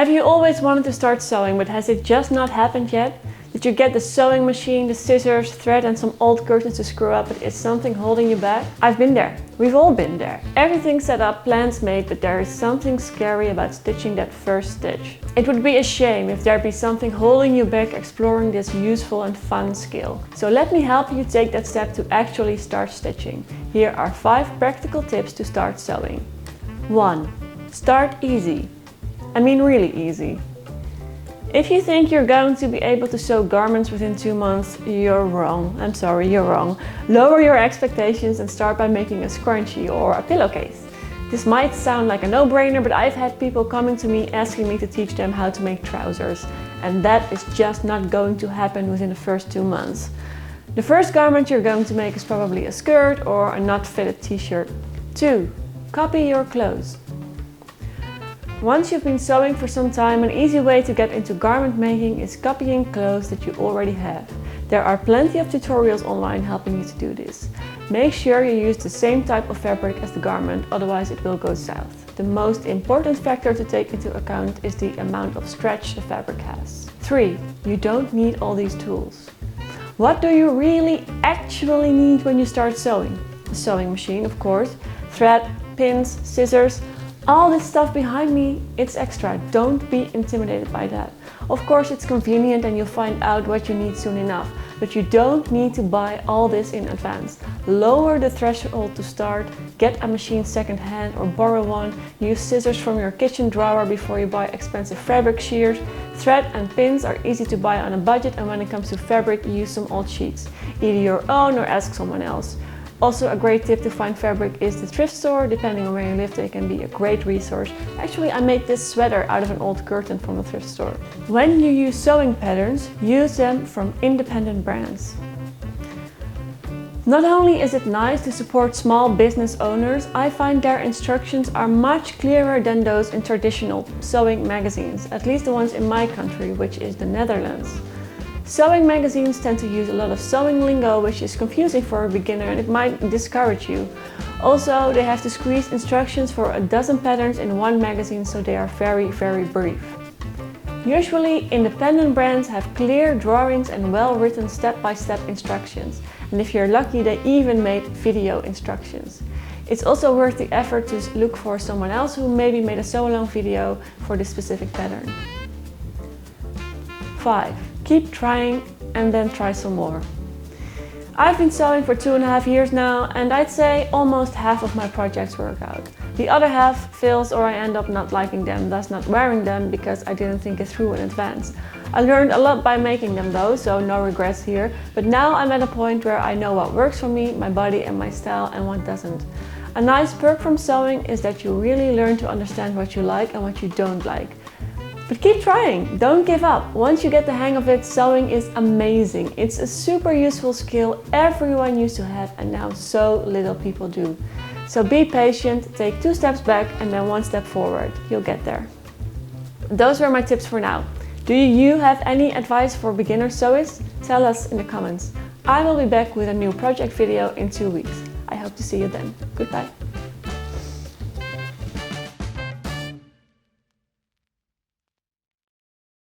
Have you always wanted to start sewing, but has it just not happened yet? Did you get the sewing machine, the scissors, thread and some old curtains to screw up, but is something holding you back? I've been there. We've all been there. Everything's set up, plans made, but there is something scary about stitching that first stitch. It would be a shame if there'd be something holding you back exploring this useful and fun skill. So let me help you take that step to actually start stitching. Here are 5 practical tips to start sewing. 1. Start easy. I mean really easy. If you think you're going to be able to sew garments within 2 months, you're wrong. I'm sorry, you're wrong. Lower your expectations and start by making a scrunchie or a pillowcase. This might sound like a no-brainer, but I've had people coming to me asking me to teach them how to make trousers. And that is just not going to happen within the first 2 months. The first garment you're going to make is probably a skirt or a not-fitted t-shirt. 2. Copy your clothes. Once you've been sewing for some time, an easy way to get into garment making is copying clothes that you already have. There are plenty of tutorials online helping you to do this. Make sure you use the same type of fabric as the garment, otherwise it will go south. The most important factor to take into account is the amount of stretch the fabric has. 3. You don't need all these tools. What do you really actually need when you start sewing? A sewing machine, of course, thread, pins, scissors. All this stuff behind me, it's extra. Don't be intimidated by that. Of course it's convenient and you'll find out what you need soon enough, but you don't need to buy all this in advance. Lower the threshold to start, get a machine second-hand or borrow one, use scissors from your kitchen drawer before you buy expensive fabric shears. Thread and pins are easy to buy on a budget, and when it comes to fabric, use some old sheets. Either your own or ask someone else. Also, a great tip to find fabric is the thrift store. Depending on where you live, they can be a great resource. Actually, I made this sweater out of an old curtain from the thrift store. When you use sewing patterns, use them from independent brands. Not only is it nice to support small business owners, I find their instructions are much clearer than those in traditional sewing magazines, at least the ones in my country, which is the Netherlands. Sewing magazines tend to use a lot of sewing lingo, which is confusing for a beginner and it might discourage you. Also, they have to squeeze instructions for a dozen patterns in one magazine, so they are very brief. Usually, independent brands have clear drawings and well-written step-by-step instructions. And if you're lucky, they even made video instructions. It's also worth the effort to look for someone else who maybe made a sew-along video for this specific pattern. 5. Keep trying and then try some more. I've been sewing for 2.5 years now, and I'd say almost half of my projects work out. The other half fails, or I end up not liking them, thus not wearing them because I didn't think it through in advance. I learned a lot by making them though, so no regrets here. But now I'm at a point where I know what works for me, my body and my style, and what doesn't. A nice perk from sewing is that you really learn to understand what you like and what you don't like. But keep trying, don't give up. Once you get the hang of it, sewing is amazing. It's a super useful skill everyone used to have and now so little people do. So be patient, take 2 steps back and then 1 step forward. You'll get there. Those were my tips for now. Do you have any advice for beginner sewists? Tell us in the comments. I will be back with a new project video in 2 weeks. I hope to see you then. Goodbye.